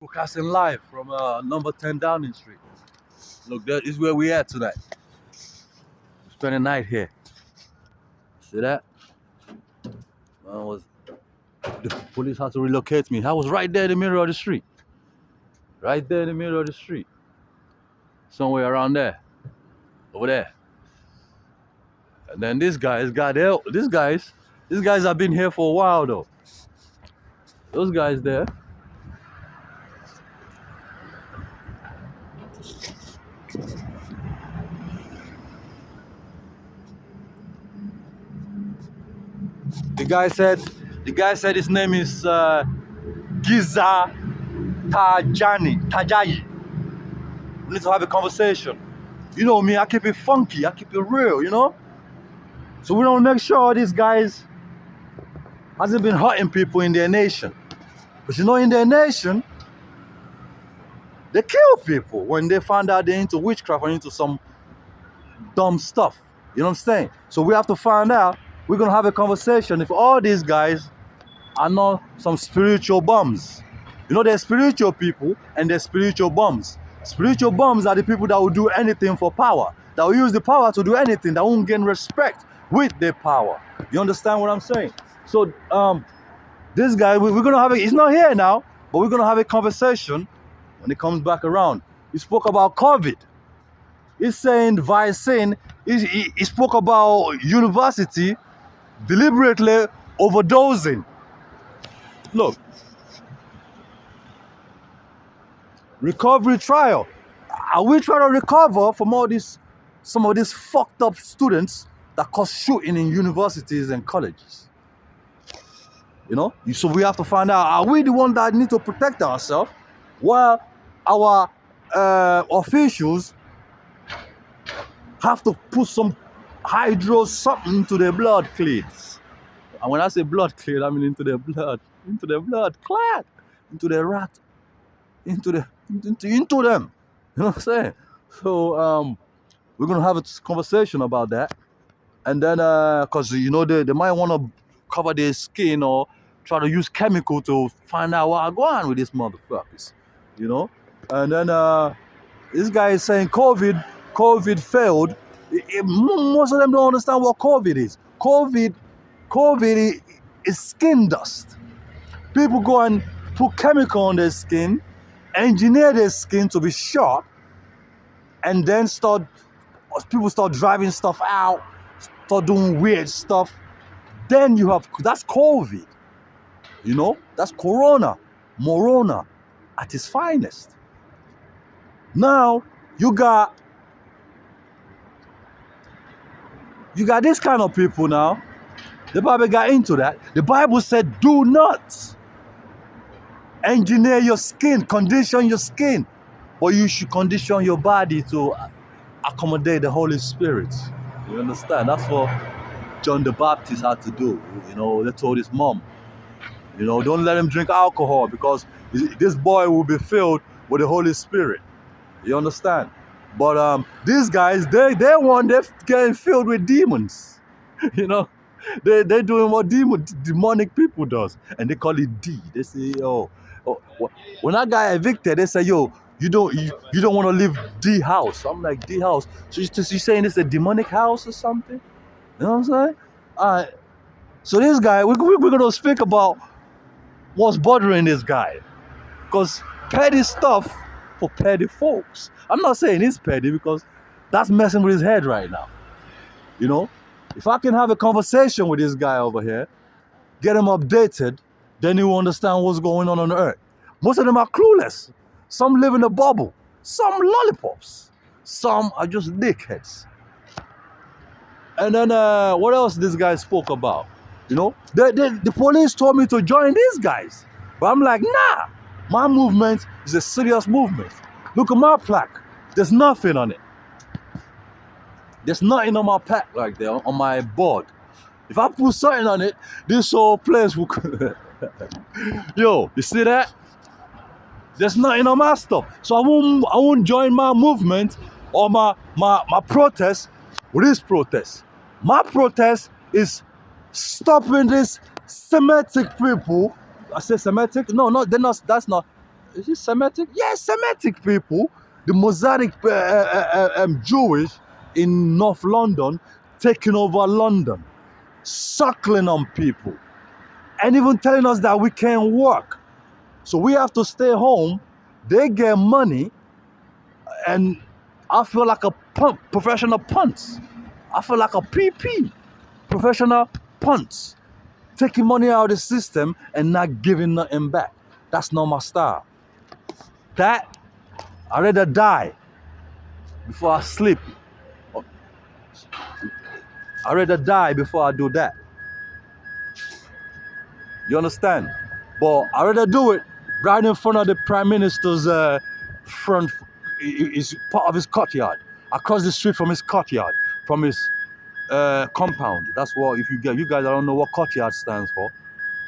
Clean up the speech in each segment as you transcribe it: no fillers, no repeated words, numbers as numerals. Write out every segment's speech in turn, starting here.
Broadcasting live from number 10 Downing Street. Look, that is where we at tonight. Spending the night here. See that? The police had to relocate me. I was right there in the middle of the street. Right there in the middle of the street. Somewhere around there. Over there. And then these guys have been here for a while though. Those guys there. The guy said his name is Giza Tajayi. We need to have a conversation. You know me, I keep it funky, I keep it real, you know? So we don't make sure these guys hasn't been hurting people in their nation. But you know, in their nation, they kill people when they find out they're into witchcraft or into some dumb stuff. You know what I'm saying? So we have to find out, we're gonna have a conversation if all these guys are not some spiritual bums. You know, there's spiritual people and there's spiritual bums. Spiritual bums are the people that will do anything for power, that will use the power to do anything, that won't gain respect with their power. You understand what I'm saying? So this guy, we're gonna have he's not here now, but we're gonna have a conversation when he comes back around. He spoke about COVID. He's saying vaccine. He spoke about university deliberately overdosing. Look, recovery trial. Are we trying to recover from some of these fucked up students that cause shooting in universities and colleges? You know, so we have to find out, are we the one that need to protect ourselves while our officials have to put some hydro something into their blood cleats? And when I say blood cleat, I mean into their blood clot, into their rat, into them. You know what I'm saying? So we're gonna have a conversation about that, and then because you know they might want to cover their skin or try to use chemical to find out what I go on with these motherfuckers, you know. And then this guy is saying COVID failed. Most of them don't understand what COVID is. COVID is skin dust. People go and put chemical on their skin, engineer their skin to be sharp, and then people start driving stuff out, start doing weird stuff. Then that's COVID. You know, that's Morona at its finest. Now you got this kind of people now. The Bible got into that. The Bible said, do not engineer your skin, condition your skin, but you should condition your body to accommodate the Holy Spirit. You understand? That's what John the Baptist had to do. You know, they told his mom, you know, don't let him drink alcohol because this boy will be filled with the Holy Spirit. You understand? But these guys, they're getting filled with demons. You know, they're doing what demonic people does, and they call it D. They say, when I got evicted, they say, yo, you don't want to leave D house. I'm like, D house. So you saying it's a demonic house or something? You know what I'm saying? So this guy, we're gonna speak about what's bothering this guy, because petty stuff for petty folks. I'm not saying it's petty because that's messing with his head right now. You know, if I can have a conversation with this guy over here, get him updated, then he will understand what's going on earth. Most of them are clueless. Some live in a bubble. Some lollipops. Some are just dickheads. And then what else this guy spoke about? You know, the police told me to join these guys. But I'm like, nah, my movement is a serious movement. Look at my plaque. There's nothing on it. There's nothing on my plaque like there, on my board. If I put something on it, this whole place will... Yo, you see that? There's nothing on my stuff. So I won't join my movement or my protest with this protest. My protest is stopping this Semitic people. I say Semitic? No, they're not. That's not. Is it Semitic? Yes, Semitic people. The Mosaic Jewish in North London taking over London, suckling on people, and even telling us that we can't work. So we have to stay home. They get money, and I feel like a pump, professional punts. I feel like a PP, professional punts, taking money out of the system and not giving nothing back. That's not my style. That, I'd rather die before I sleep. I'd rather die before I do that. You understand? But I'd rather do it right in front of the Prime Minister's front, is part of his courtyard. Across the street from his courtyard, from his compound. That's what, if you guys, I don't know what courtyard stands for.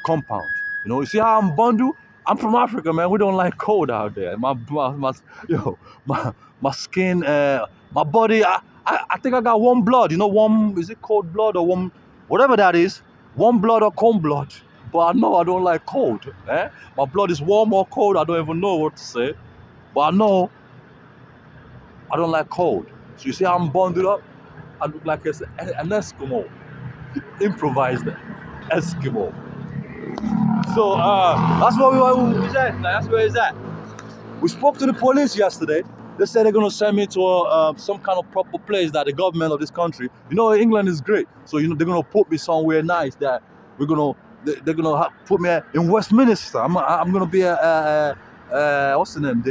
Compound. You know, you see how I'm bundled? I'm from Africa, man. We don't like cold out there. My skin, my body. I think I got warm blood. You know, warm. Is it cold blood or warm? Whatever that is, warm blood or cold blood. But I know I don't like cold. My blood is warm or cold. I don't even know what to say. But I know I don't like cold. So you see how I'm bundled up? I look like an Eskimo. Improvised Eskimo. So that's where we're at. That's where it's at. We spoke to the police yesterday. They said they're gonna send me to some kind of proper place that the government of this country. You know, England is great, so you know they're gonna put me somewhere nice. That they're gonna put me in Westminster. I'm gonna be what's the name?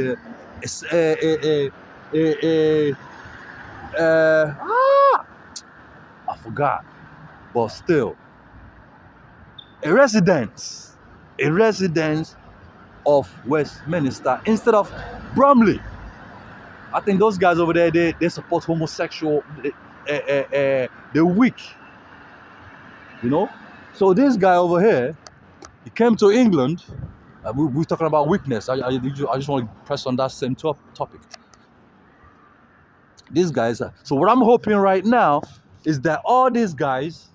I forgot, but still, a residence of Westminster instead of Bromley. I think those guys over there, they support homosexual, they're weak, you know? So this guy over here, he came to England, we're talking about weakness. I just want to press on that same topic. These guys, so what I'm hoping right now is that all these guys,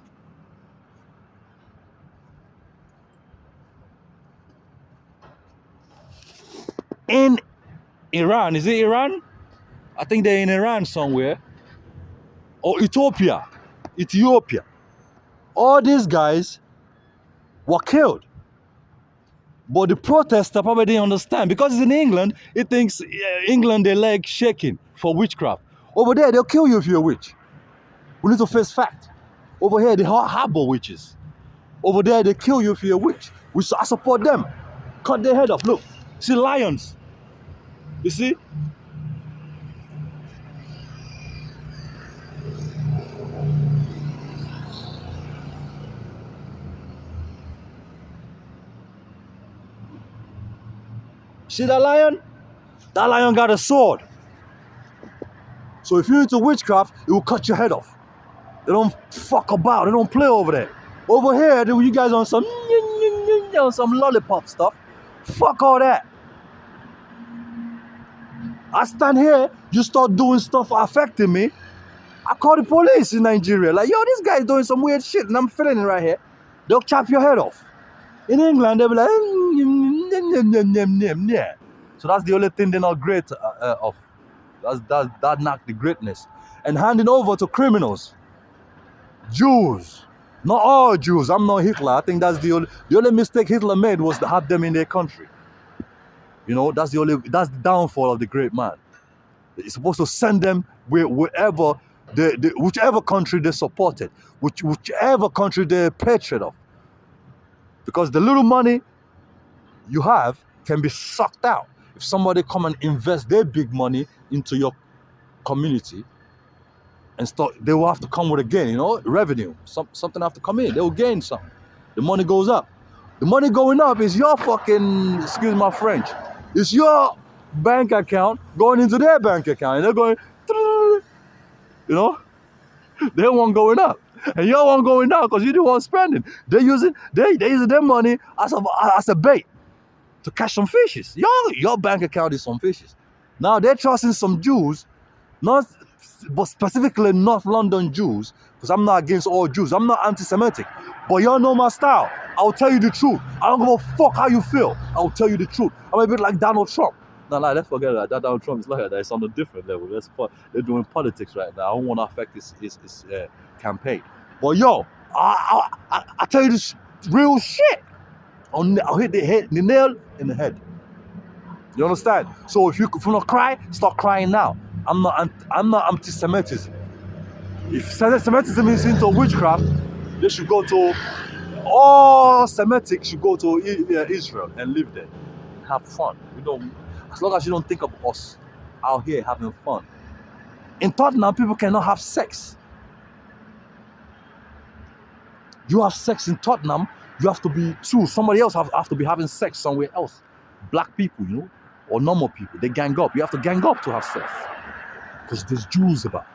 in Iran, is it Iran? I think they're in Iran somewhere. Or Ethiopia. All these guys were killed. But the protester probably didn't understand. Because it's in England, it thinks England, their leg shaking for witchcraft. Over there, they'll kill you if you're a witch. We need to face fact. Over here, they harbor witches. Over there, they kill you if you're a witch. I support them. Cut their head off. Look, see lions. You see? See that lion? That lion got a sword. So if you're into witchcraft, it will cut your head off. They don't fuck about. They don't play over there. Over here, you guys on some lollipop stuff. Fuck all that. I stand here, you start doing stuff affecting me. I call the police in Nigeria. Like, yo, this guy's doing some weird shit and I'm feeling it right here. They'll chop your head off. In England, they'll be like, yeah. So that's the only thing they're not great of. That knocked the greatness. And handing over to criminals. Jews. Not all Jews. I'm not Hitler. I think that's the only mistake Hitler made was to have them in their country. You know, that's the downfall of the great man. He's supposed to send them wherever, whichever country they supported, whichever country they're patriot of. Because the little money you have can be sucked out. If somebody come and invest their big money into your community and they will have to come with a gain, you know, revenue. Something have to come in. They will gain something. The money goes up. The money going up is your fucking, excuse my French, it's your bank account going into their bank account. And they're going, you know, they want going up. And your one going down because you're the one spending. They're using their money as a bait to catch some fishes. Your bank account is some fishes. Now they're trusting some Jews, but specifically North London Jews, because I'm not against all Jews. I'm not anti-Semitic. But y'all know my style. I'll tell you the truth. I don't give a fuck how you feel. I'll tell you the truth. I'm a bit like Donald Trump. No, let's forget that. That Donald Trump is like that. It's on a different level. They're doing politics right now. I don't want to affect his campaign. But yo, I tell you this real shit. I'll hit the nail in the head. You understand? So if you not cry, start crying now. I'm not anti-Semitism. If Semitism is into witchcraft, they should go to all Semitic should go to Israel and live there, have fun. As long as you don't think of us out here having fun. In Tottenham, people cannot have sex. You have sex in Tottenham, you have to be true. Somebody else have to be having sex somewhere else. Black people, or normal people, they gang up. You have to gang up to have sex. Because there's Jews about.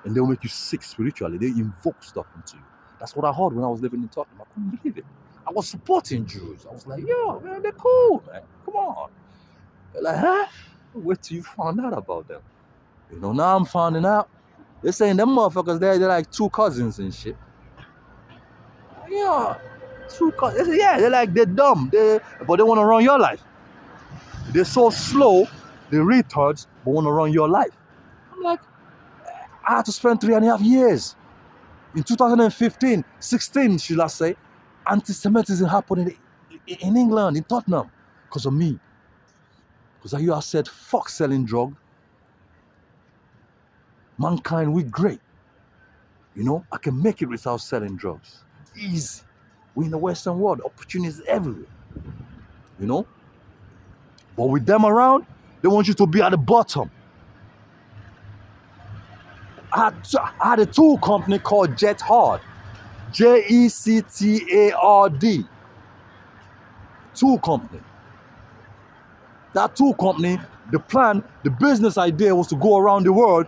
And they'll make you sick spiritually. They invoke stuff into you. That's what I heard when I was living in Tottenham. I couldn't believe it. I was supporting Jews. I was like, yo, man, they're cool, man. Come on. They're like, huh? Wait till you find out about them. Now I'm finding out. They're saying them motherfuckers, they're like two cousins and shit. Yeah, two cousins. Yeah, they're dumb. But they want to run your life. They're so slow, they're retards, but want to run your life. I'm like, I had to spend 3.5 years. In 2015, 16, should I say, anti-Semitism happened in England, in Tottenham, because of me. Because I said, fuck selling drugs. Mankind, we great. I can make it without selling drugs. Easy. We in the Western world, opportunities everywhere. But with them around, they want you to be at the bottom. I had a tool company called Jet Hard. Jectard. Tool company. That tool company, the plan, the business idea was to go around the world.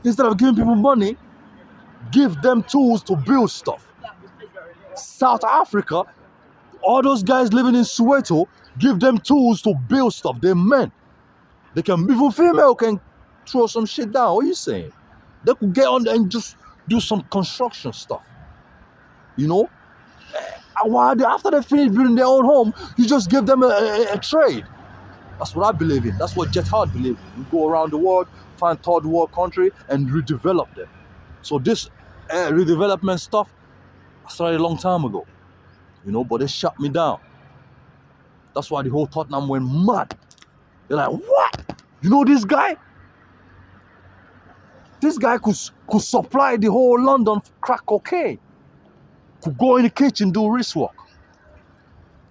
Instead of giving people money, give them tools to build stuff. South Africa, all those guys living in Soweto, give them tools to build stuff. They're men. They can, even female can throw some shit down. What are you saying? They could get on and just do some construction stuff. After they finish building their own home, you just give them a trade. That's what I believe in. That's what Jet Hard believes in. You go around the world, find third world country, and redevelop them. So this redevelopment stuff, I started a long time ago. But they shut me down. That's why the whole Tottenham went mad. They're like, what? This guy? This guy could supply the whole London crack cocaine. Could go in the kitchen, do wrist work.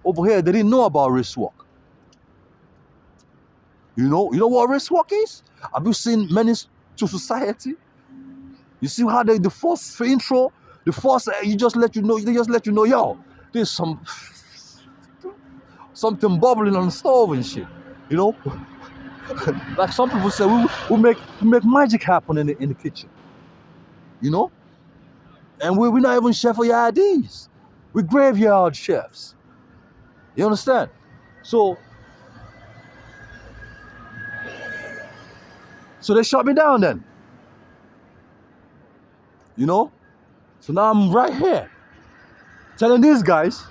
Over here, they didn't know about wrist work. You know what wrist work is? Have you seen Menace to Society? You see how the first intro, they just let you know, yo, there's something bubbling on the stove and shit. Like some people say, we make magic happen in the kitchen. And we're not even chef of your IDs. We're graveyard chefs. You understand? So they shut me down then. So now I'm right here telling those guys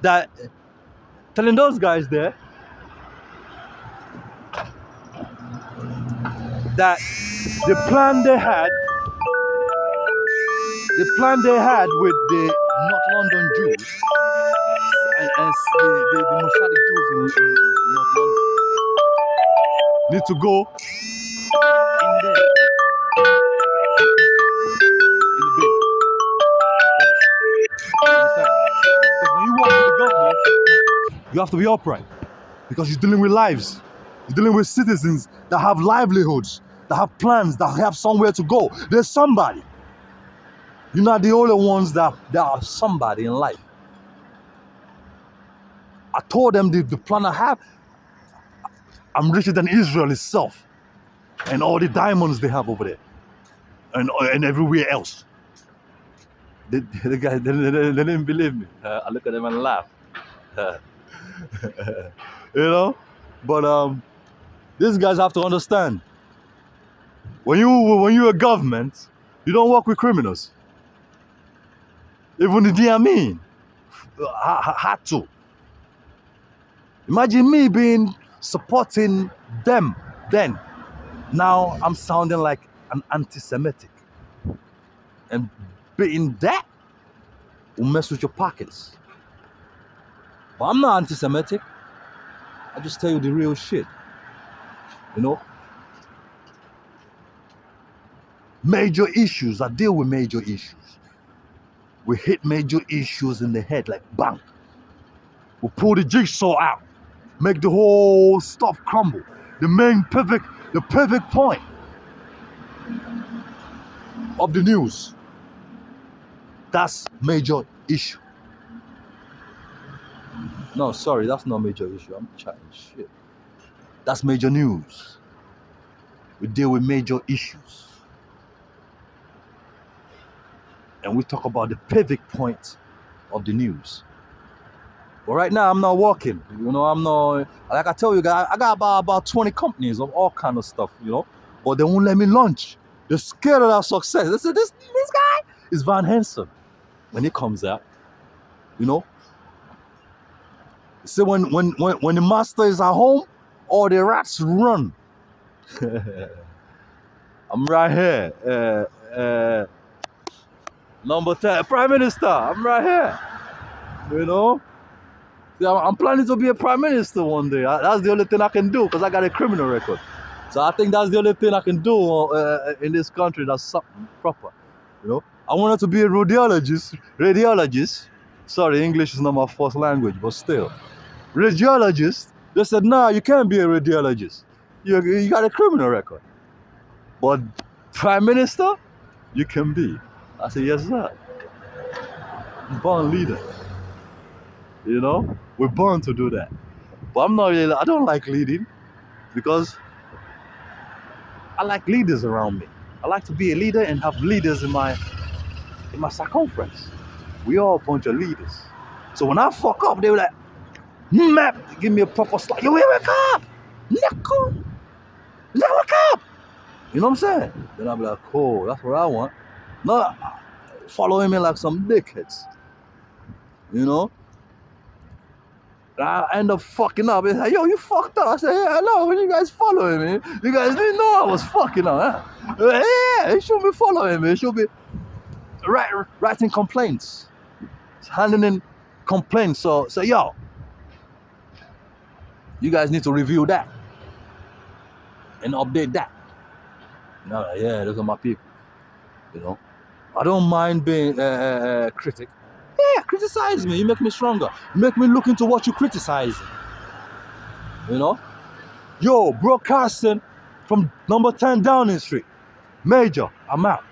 there that the plan they had with the North London Jews and the Mosaic Jews in North London need to go in there. In the bin. Understand? Because when you work with the government, you have to be upright. Because you're dealing with lives. You're dealing with citizens that have livelihoods, that have plans, that have somewhere to go. There's somebody. You're not the only ones that are somebody in life. I told them the plan I have, I'm richer than Israel itself. And all the diamonds they have over there. And everywhere else. The guys, they didn't believe me. I look at them and laugh. But these guys have to understand. When you're a government, you don't work with criminals. Even the DME had to. Imagine me being supporting them then. Now I'm sounding like an anti-Semitic. And being that will mess with your pockets. But I'm not anti-Semitic. I just tell you the real shit. You know? Major issues. I deal with major issues. We hit major issues in the head like bang. We pull the jigsaw out. Make the whole stuff crumble. The perfect point of the news. That's major issue. No, sorry, that's not major issue. I'm chatting shit. That's major news. We deal with major issues. And we talk about the pivot point of the news. But right now, I'm not working. You know, I'm not, like I tell you guys, I got about 20 companies of all kind of stuff, you know. But they won't let me launch. They're scared of our success. They say, this guy is Van Hensen. When he comes out, you know. So when the master is at home, all the rats run. I'm right here. Number 10, Prime Minister, I'm right here. You know? See, I'm planning to be a Prime Minister one day. That's the only thing I can do because I got a criminal record. So I think that's the only thing I can do in this country that's something proper. You know? I wanted to be a radiologist. Sorry, English is not my first language, but still. Radiologist, they said, nah, you can't be a radiologist. You got a criminal record. But Prime Minister, you can be. I said, yes, sir. I'm born leader. You know, we're born to do that. But I don't like leading because I like leaders around me. I like to be a leader and have leaders in my circumference. We all a bunch of leaders. So when I fuck up, they were like, map, give me a proper slap. Yo, wake up! Wake up! You know what I'm saying? Then I'll be like, cool, that's what I want. Not following me like some dickheads. You know? And I end up fucking up. It's like, yo, you fucked up. I said, yeah, hello, when you guys following me? You guys didn't know I was fucking up, huh? Yeah, you should be following me. You should be writing complaints. Handing in complaints. So yo, you guys need to review that and update that. You know, yeah, those are my people. You know, I don't mind being a critic. Yeah, criticize me. You make me stronger. You make me look into what you criticize. You know, yo, broadcasting from number 10 Downing Street. Major, I'm out.